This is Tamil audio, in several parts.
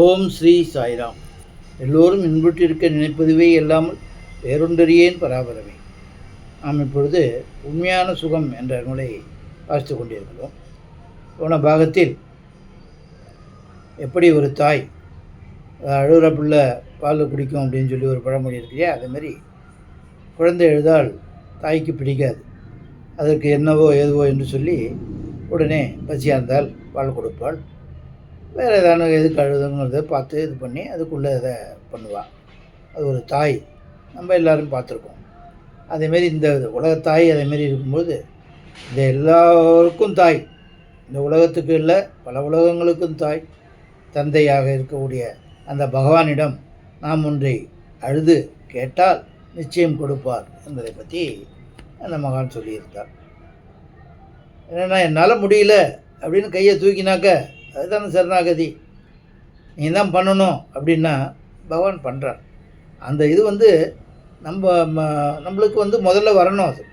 ஓம் ஸ்ரீ சாய்ராம். எல்லோரும் இன்புற்றிருக்க நினைப்பதுவே இல்லாமல் வேறொன்றறியேன் பராபரமே. நாம் இப்பொழுது உண்மையான சுகம் என்ற நூலை வாசித்து கொண்டிருக்கிறோம். போன பாகத்தில் எப்படி ஒரு தாய் அழுகிற பிள்ளை பால் குடிக்கும் அப்படின்னு சொல்லி ஒரு பழமொழி இருக்கையா, அதேமாரி குழந்தை எழுதால் தாய்க்கு பிடிக்காது. அதற்கு என்னவோ ஏதுவோ என்று சொல்லி உடனே பசியாக இருந்தால் பால் கொடுப்பாள். வேறு ஏதான எதுக்கு அழுதுங்கிறத பார்த்து இது பண்ணி அதுக்குள்ளே இதை பண்ணுவாள். அது ஒரு தாய், நம்ம எல்லோரும் பார்த்துருக்கோம். அதேமாரி இந்த உலகத்தாய் அதேமாரி இருக்கும்போது இந்த எல்லோருக்கும் தாய், இந்த உலகத்துக்கு இல்லை பல உலகங்களுக்கும் தாய் தந்தையாக இருக்கக்கூடிய அந்த பகவானிடம் நாம் ஒன்றை அழுது கேட்டால் நிச்சயம் கொடுப்பார் என்பதை பற்றி அந்த மகான் சொல்லியிருந்தார். என்னென்னா, என்னால் முடியல அப்படின்னு கையை தூக்கினாக்க அதுதானே சரணாகதி. நீ தான் பண்ணணும் அப்படின்னா பகவான் பண்ணுறார். அந்த இது நம்மளுக்கு முதல்ல வரணும். அது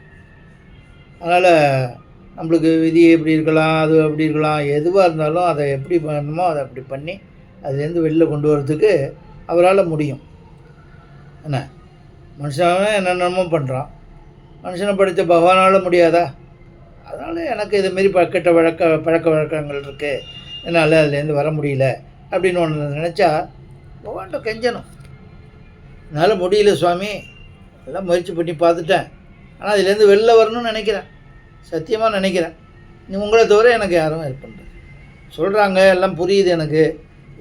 அதனால் நம்மளுக்கு விதி எப்படி இருக்கலாம், அது அப்படி இருக்கலாம், எதுவாக இருந்தாலும் அதை எப்படி பண்ணணுமோ அதை அப்படி பண்ணி அதுலேருந்து வெளில கொண்டு வரதுக்கு அவரால் முடியும். என்ன, மனுஷன் என்னென்னமோ பண்ணுறான், மனுஷனை படித்த பகவானால் முடியாதா? அதனால் எனக்கு இதுமாரி கெட்ட பழக்க வழக்கங்கள் இருக்குது, என்னால் அதுலேருந்து வர முடியல அப்படின்னு ஒன்று நினச்சா பகவான்கிட்ட கெஞ்சணும். என்னால் முடியல சுவாமி, எல்லாம் முயற்சி பண்ணி பார்த்துட்டேன், ஆனால் அதுலேருந்து வெளில வரணும்னு நினைக்கிறேன், சத்தியமாக நினைக்கிறேன். நீ உங்களை தவிர எனக்கு யாரும் ஹெல்ப் பண்ணுறது சொல்கிறாங்க, எல்லாம் புரியுது எனக்கு,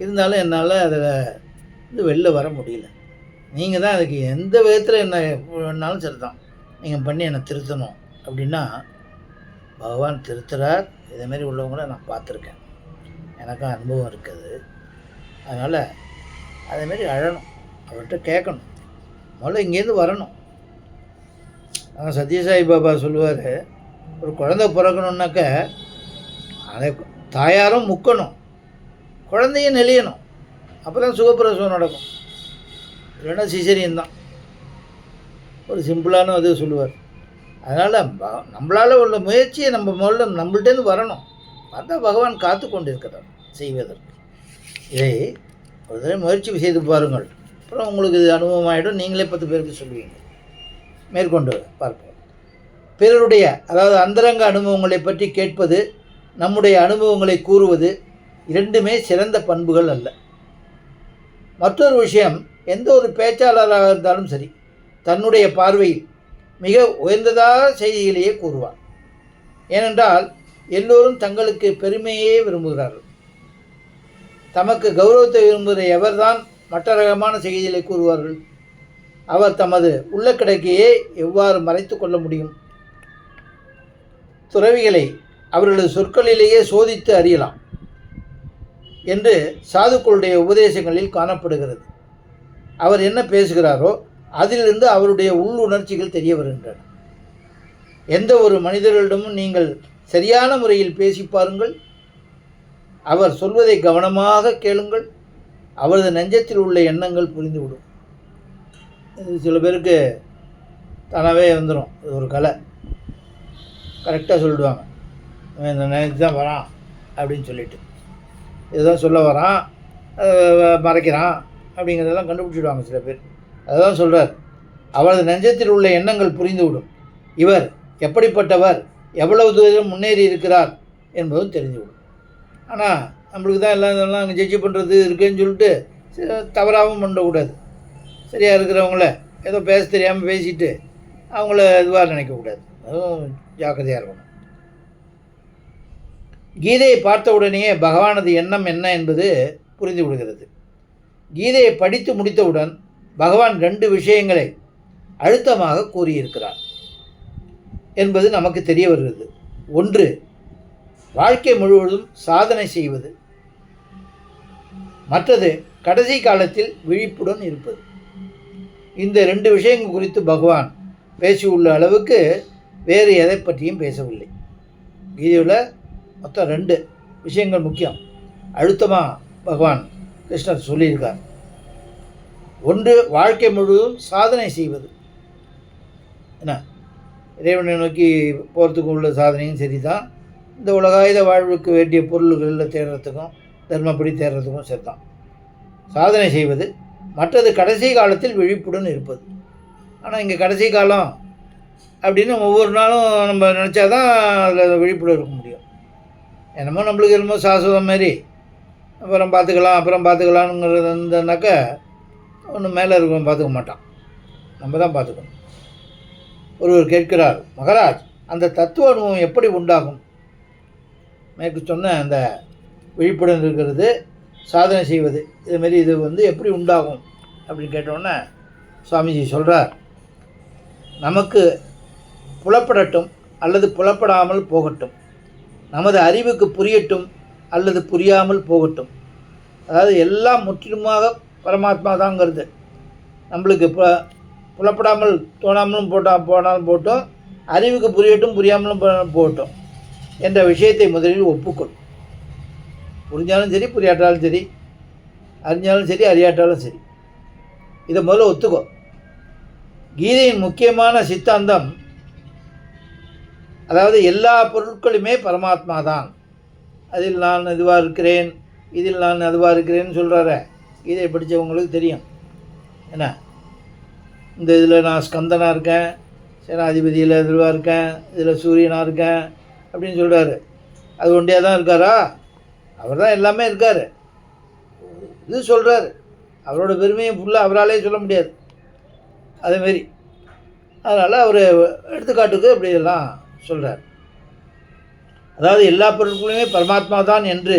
இருந்தாலும் என்னால் அதில் வெளில வர முடியல. நீங்கள் தான் அதுக்கு எந்த விதத்தில் என்ன வேணாலும் சரி தான், நீங்கள் பண்ணி என்னை திருத்தணும் அப்படின்னா பகவான் திருத்துறார். இதேமாரி உள்ளவங்கள நான் பார்த்துருக்கேன், எனக்கும் அனுபவம் இருக்குது. அதனால் அதேமாரி அழணும், அவர்கிட்ட கேட்கணும், முதல்ல இங்கேருந்து வரணும். சத்யசாயி பாபா சொல்லுவார், ஒரு குழந்தை பிறக்கணுன்னாக்க அதை தாயாரும் முக்கணும், குழந்தையும் நெளியணும், அப்போ தான் சுகப்பிரசவம் நடக்கும். இல்லைன்னா சிசரியன் தான். ஒரு சிம்பிளான இது சொல்லுவார். அதனால் நம்மளால் உள்ள முயற்சியை நம்ம முதல்ல நம்மள்டேருந்து வரணும். வந்தால் பகவான் காத்து கொண்டு இருக்கிறார் செய்வதற்கு. இதை ஒரு தடவை முயற்சி செய்து பாருங்கள், அப்புறம் உங்களுக்கு இது அனுபவமாகிடும், நீங்களே 10 பேருக்கு சொல்லுவீங்க. மேற்கொண்டு பார்ப்போம். பிறருடைய அதாவது அந்தரங்க அனுபவங்களை பற்றி கேட்பது, நம்முடைய அனுபவங்களை கூறுவது இரண்டுமே சிறந்த பண்புகள் அல்ல. மற்றொரு விஷயம், எந்த ஒரு பேச்சாளராக இருந்தாலும் சரி தன்னுடைய பார்வையில் மிக உயர்ந்ததாக செய்திகளையே கூறுவார். ஏனென்றால் எல்லோரும் தங்களுக்கு பெருமையே விரும்புகிறார்கள். தமக்கு கௌரவத்தை விரும்புகிற எவர்தான் மற்ற ரகமான செய்திகளை கூறுவார்கள்? அவர் தமது உள்ள கிடக்கையே எவ்வாறு மறைத்து கொள்ள முடியும்? துறவிகளை அவர்களது சொற்களிலேயே சோதித்து அறியலாம் என்று சாதுக்களுடைய உபதேசங்களில் காணப்படுகிறது. அவர் என்ன பேசுகிறாரோ அதிலிருந்து அவருடைய உள்ளுணர்ச்சிகள் தெரிய வருகின்றன. எந்த ஒரு மனிதர்களிடமும் நீங்கள் சரியான முறையில் பேசி பாருங்கள், அவர் சொல்வதை கவனமாக கேளுங்கள், அவரது நெஞ்சத்தில் உள்ள எண்ணங்கள் புரிந்துவிடும். இது சில பேருக்கு தானாகவே வந்துடும், இது ஒரு கலை, கரெக்டாக சொல்லிடுவாங்க. இந்த நினைத்து தான் வரான் அப்படின்னு சொல்லிட்டு, இதுதான் சொல்ல வரான், மறைக்கிறான் அப்படிங்கிறதெல்லாம் கண்டுபிடிச்சிடுவாங்க சில பேர். அதுதான் சொல்கிறார், அவரது நெஞ்சத்தில் உள்ள எண்ணங்கள் புரிந்துவிடும், இவர் எப்படிப்பட்டவர், எவ்வளவு தூரம் முன்னேறி இருக்கிறார் என்பதும் தெரிந்துவிடும். ஆனால் நம்மளுக்கு தான் இதெல்லாம் அங்கே ஜட்ஜி பண்ணுறது இருக்குதுன்னு சொல்லிட்டு தவறாகவும் பண்ணக்கூடாது. சரியாக இருக்கிறவங்கள ஏதோ பேச தெரியாமல் பேசிட்டு அவங்கள இதுவாக நினைக்கக்கூடாது, அதுவும் ஜாக்கிரதையாக இருக்கணும். கீதையை பார்த்த உடனேயே பகவானது எண்ணம் என்ன என்பது புரிந்து விடுகிறது. கீதையை படித்து முடித்தவுடன் பகவான் 2 விஷயங்களை அழுத்தமாக கூறியிருக்கிறார் என்பது நமக்கு தெரிய வருகிறது. ஒன்று, வாழ்க்கை முழுவதும் சாதனை செய்வது. மற்றது, கடைசி காலத்தில் விழிப்புடன் இருப்பது. இந்த 2 விஷயங்கள் குறித்து பகவான் பேசியுள்ள அளவுக்கு வேறு எதை பற்றியும் பேசவில்லை. கீதையில் மொத்தம் 2 விஷயங்கள் முக்கியம், அழுத்தமாக பகவான் கிருஷ்ணர் சொல்லியிருக்கார். ஒன்று, வாழ்க்கை முழுவதும் சாதனை செய்வது. என்ன, இறைவனை நோக்கி போகிறதுக்கு உள்ள சாதனையும் சரி தான், இந்த உலகாயுத வாழ்வுக்கு வேண்டிய பொருள்களில் தேடுறதுக்கும் தர்மப்படி தேடுறதுக்கும் சரி தான். சாதனை செய்வது, மற்றது கடைசி காலத்தில் விழிப்புடன் இருப்பது. ஆனால் இங்கே கடைசி காலம் அப்படின்னு ஒவ்வொரு நாளும் நம்ம நினச்சா தான் அதில் விழிப்புடன் இருக்க முடியும். என்னமோ நம்மளுக்கு என்னமோ சாஸ்வதம் மாரி அப்புறம் பார்த்துக்கலாம்ங்கிறது இருந்ததுனாக்கா ஒன்றும் மேலே இருக்கவன் பார்த்துக்க மாட்டான், நம்ம தான் பார்த்துக்கணும். ஒருவர் கேட்கிறார், மகாராஜ், அந்த தத்துவ அனுபவம் எப்படி உண்டாகும்? மேற்கு சொன்ன அந்த விழிப்புடன் இருக்கிறது, சாதனை செய்வது, இதுமாரி இது எப்படி உண்டாகும் அப்படின்னு கேட்டோன்னே சுவாமிஜி சொல்கிறார், நமக்கு புலப்படட்டும் அல்லது புலப்படாமல் போகட்டும், நமது அறிவுக்கு புரியட்டும் அல்லது புரியாமல் போகட்டும். அதாவது எல்லாம் முற்றிலுமாக பரமாத்மா தாங்கிறது. நம்மளுக்கு புலப்படாமல் தோணாமலும் போனாலும் போட்டோம், அறிவுக்கு புரியட்டும் புரியாமலும் போகட்டும் என்ற விஷயத்தை முதலில் ஒப்புக்கொள். புரிஞ்சாலும் சரி, புரியாட்டாலும் சரி, அறிஞ்சாலும் சரி, அறியாட்டாலும் சரி, இதை முதல்ல ஒத்துக்கோ. கீதையின் முக்கியமான சித்தாந்தம், அதாவது எல்லா பொருட்களுமே பரமாத்மா தான், அதில் நான் இதுவாக இருக்கிறேன், இதில் நான் அதுவாக இருக்கிறேன்னு சொல்கிறார. கீதையை படித்தவங்களுக்கு தெரியும். என்ன, இந்த இதில் நான் ஸ்கந்தனாக இருக்கேன், சேனாதிபதியில் இதுவாக இருக்கேன், இதில் சூரியனாக இருக்கேன் அப்படின்னு சொல்கிறாரு. அது ஒன்றியாக தான் இருக்காரா? அவர் தான் எல்லாமே இருக்கார். இது சொல்கிறார். அவரோட பெருமையை ஃபுல்லாக அவராலே சொல்ல முடியாது, அதேமாரி. அதனால் அவர் எடுத்துக்காட்டுக்கு அப்படியெல்லாம் சொல்கிறார். அதாவது எல்லா பொருட்களுமே பரமாத்மா தான் என்று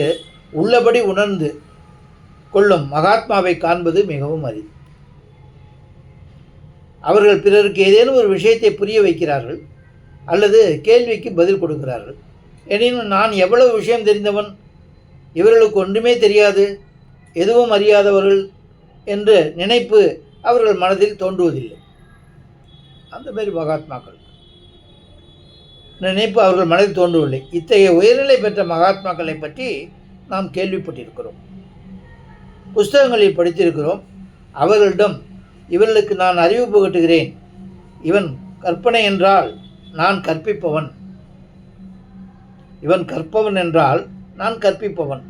உள்ளபடி உணர்ந்து கொள்ளும் மகாத்மாவை காண்பது மிகவும் அரிது. அவர்கள் பிறருக்கு ஏதேனும் ஒரு விஷயத்தை புரிய வைக்கிறார்கள் அல்லது கேள்விக்கு பதில் கொடுக்கிறார்கள். எனினும் நான் எவ்வளவு விஷயம் தெரிந்தவன், இவர்களுக்கு ஒன்றுமே தெரியாது, எதுவும் அறியாதவர்கள் என்ற நினைப்பு அவர்கள் மனதில் தோன்றுவதில்லை. அந்தமாரி மகாத்மாக்கள் நினைப்பு அவர்கள் மனதில் தோன்றவில்லை. இத்தகைய உயர்நிலை பெற்ற மகாத்மாக்களை பற்றி நாம் கேள்விப்பட்டிருக்கிறோம், புஸ்தகங்களில் படித்திருக்கிறோம். அவர்களிடம் இவர்களுக்கு நான் அறிவு புகட்டுகிறேன், இவன் கற்பனை என்றால் நான் கற்பிப்பவன், இவன் கற்பவன் என்றால் நான் கற்பிப்பவன்,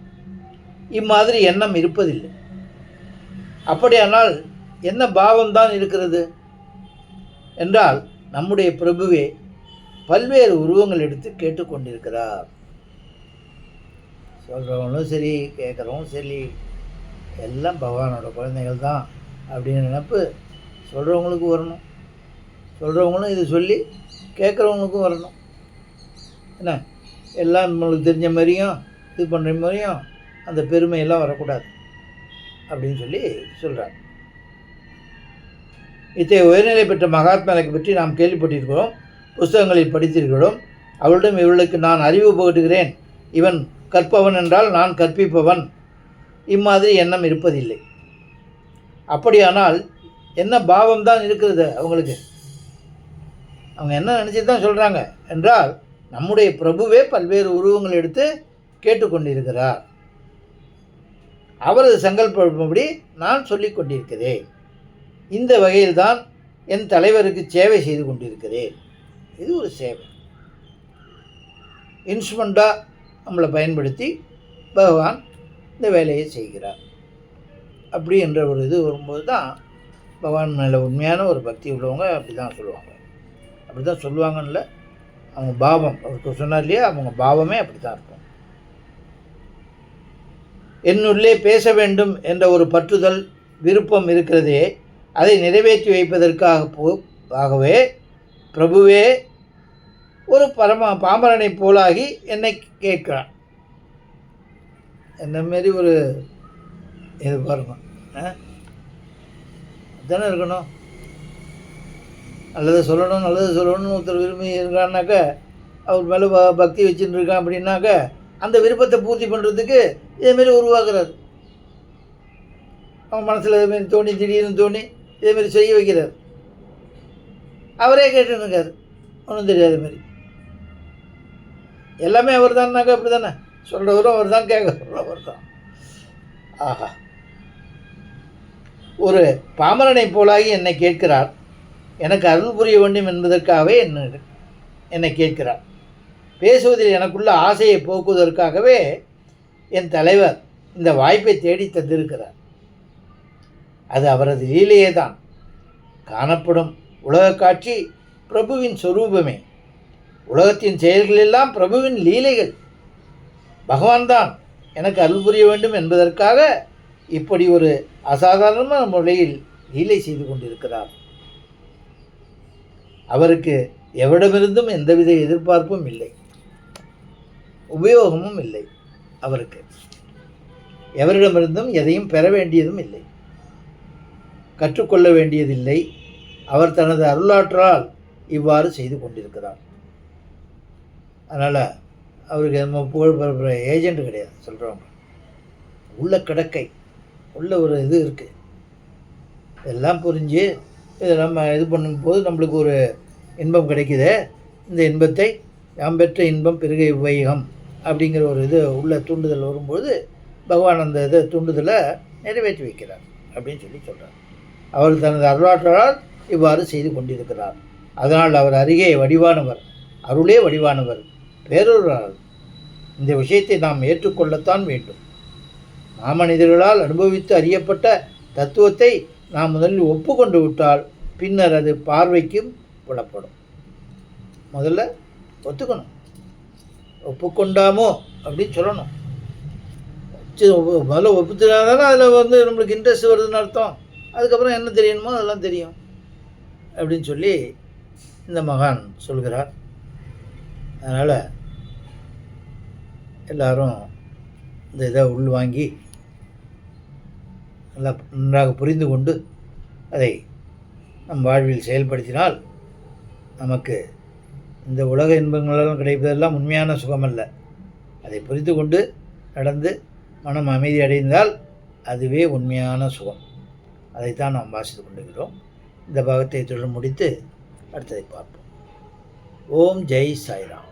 இம்மாதிரி எண்ணம் இருப்பதில்லை. அப்படியானால் என்ன பாவம்தான் இருக்கிறது என்றால், நம்முடைய பிரபுவே பல்வேறு உருவங்கள் எடுத்து கேட்டுக்கொண்டிருக்கிறார். சொல்கிறவங்களும் சரி, கேட்குறவங்களும் சரி, எல்லாம் பகவானோட குழந்தைகள் தான் அப்படின்னு நினப்பு சொல்கிறவங்களுக்கு வரணும், சொல்கிறவங்களும் இது சொல்லி கேட்குறவங்களுக்கும் வரணும். என்ன, எல்லாம் நம்மளுக்கு தெரிஞ்ச மாதிரியும் இது பண்ணுற மாதிரியும் அந்த பெருமையெல்லாம் வரக்கூடாது அப்படின்னு சொல்லி சொல்கிறார். இத்தகைய உயர்நிலை பெற்ற மகாத்மாவை பற்றி நாம் கேள்விப்பட்டிருக்கிறோம், புஸ்தகங்களில் படித்திருக்கிறோம். அவளிடம் இவர்களுக்கு நான் அறிவு புகட்டுகிறேன், இவன் கற்பவன் என்றால் நான் கற்பிப்பவன், இம்மாதிரி எண்ணம் இருப்பதில்லை. அப்படியானால் என்ன பாவம்தான் இருக்கிறது அவங்களுக்கு? அவங்க என்ன நினச்சி தான் சொல்கிறாங்க என்றால், நம்முடைய பிரபுவே பல்வேறு உருவங்கள் எடுத்து கேட்டுக்கொண்டிருக்கிறார், அவரது சங்கல்பப்படி நான் சொல்லிக் கொண்டிருக்கிறேன், இந்த வகையில்தான் என் தலைவருக்கு சேவை செய்து கொண்டிருக்கிறேன். இது ஒரு சேவை. இன்ஸ்ட்ருமெண்ட்டாக நம்மளை பயன்படுத்தி பகவான் இந்த வேலையை செய்கிறார். அப்படி என்ற ஒரு இது வரும்போது தான் பகவான் மேலே உண்மையான ஒரு பக்தி உள்ளவங்க அப்படி தான் சொல்லுவாங்க. அப்படி தான் சொல்லுவாங்கன்னு அவங்க பாவம், அவருக்கு சொன்னார் இல்லையா, அவங்க பாவமே அப்படி தான் இருக்கும். என்னுள்ளே பேச வேண்டும் என்ற ஒரு பற்றுதல் விருப்பம் இருக்கிறதே, அதை நிறைவேற்றி வைப்பதற்காகவே பிரபுவே ஒரு பாமரனை போலாகி என்னை கேட்கிறான். என்ன மாரி ஒரு இது பாருங்க, தானே இருக்கணும். நல்லது சொல்லணும்னு ஒருத்தர் விரும்பி இருக்கான்னாக்க, அவர் மேலே பக்தி வச்சுட்டு இருக்கான் அப்படின்னாக்க, அந்த விருப்பத்தை பூர்த்தி பண்ணுறதுக்கு இதேமாரி உருவாக்குறார். அவன் மனசில் இதேமாரி தோணி, திடீர்னு தோணி இதேமாரி செய்ய வைக்கிறார். அவரே கேட்டுருக்கார், ஒன்றும் தெரியாத மாதிரி. எல்லாமே அவர் தான்னாக்கா அப்படி தானே, சொல்கிறவரும் அவர் தான், கேட்குறவரும் அவர் தான். ஆஹா, ஒரு பாமரனை போலாகி என்னை கேட்கிறார், எனக்கு அருள் புரிய வேண்டும் என்பதற்காகவே என்னை கேட்கிறார். பேசுவதில் எனக்குள்ள ஆசையை போக்குவதற்காகவே என் தலைவர் இந்த வாய்ப்பை தேடி தந்திருக்கிறார். அது அவரது லீலையே தான். காணப்படும் உலக காட்சி பிரபுவின் சொரூபமே. உலகத்தின் செயல்கள் எல்லாம் பிரபுவின் லீலைகள். பகவான் தான் எனக்கு அருள் புரிய வேண்டும் என்பதற்காக இப்படி ஒரு அசாதாரணமான முறையில் லீலை செய்து கொண்டிருக்கிறார். அவருக்கு எவரிடமிருந்தும் எந்தவித எதிர்பார்ப்பும் இல்லை, உபயோகமும் இல்லை. அவருக்கு எவரிடமிருந்தும் எதையும் பெற வேண்டியதும் இல்லை, கற்றுக்கொள்ள வேண்டியதில்லை. அவர் தனது அருளாற்றால் இவ்வாறு செய்து கொண்டிருக்கிறார். அதனால் அவருக்கு நம்ம புகழ் பரப்புகிற ஏஜெண்ட் கிடையாது. சொல்கிறவங்க உள்ள கிடக்கை உள்ள ஒரு இது இருக்குது. இதெல்லாம் புரிஞ்சு இதை நம்ம இது பண்ணும்போது நம்மளுக்கு ஒரு இன்பம் கிடைக்குது. இந்த இன்பத்தை யாம் பெற்ற இன்பம் பெருக இவ்வைகம் அப்படிங்கிற ஒரு இது உள்ள தூண்டுதல் வரும்போது பகவான் அந்த இதை தூண்டுதலை நிறைவேற்றி வைக்கிறார் அப்படின்னு சொல்கிறார். அவர் தனது அருளாற்றலால் இவ்வாறு செய்து கொண்டிருக்கிறார். அதனால் அவர் அருகே வடிவானவர், அருளே வடிவானவர், பேரொருளாளர். இந்த விஷயத்தை நாம் ஏற்றுக்கொள்ளத்தான் வேண்டும். மாமனிதர்களால் அனுபவித்து அறியப்பட்ட தத்துவத்தை நாம் முதலில் ஒப்புக்கொண்டு விட்டால் பின்னர் அது பார்வைக்கும் புலப்படும். முதல்ல ஒத்துக்கணும். ஒப்புக்கொண்டாமோ அப்படின்னு சொல்லணும். முதல்ல ஒப்புத்துனாதானே அதில் நம்மளுக்கு இன்ட்ரெஸ்ட் வருதுன்னு அர்த்தம். அதுக்கப்புறம் என்ன தெரியணுமோ அதெல்லாம் தெரியும் அப்படின்னு சொல்லி இந்த மகான் சொல்கிறார். அதனால் எல்லாரும் இந்த இதை உள்வாங்கி நல்லா நன்றாக புரிந்து கொண்டு அதை நம் வாழ்வில் செயல்படுத்தினால் நமக்கு இந்த உலக இன்பங்களெல்லாம் கிடைப்பதெல்லாம் உண்மையான சுகமல்ல. அதை புரிந்து கொண்டு நடந்து மனம் அமைதி அடைந்தால் அதுவே உண்மையான சுகம். அதைத்தான் நாம் வாசித்து கொண்டிருக்கிறோம். இந்த பாகத்தை தொடர்ந்து முடித்து அடுத்ததை பார்ப்போம். ஓம் ஜெய் சாய்ராம்.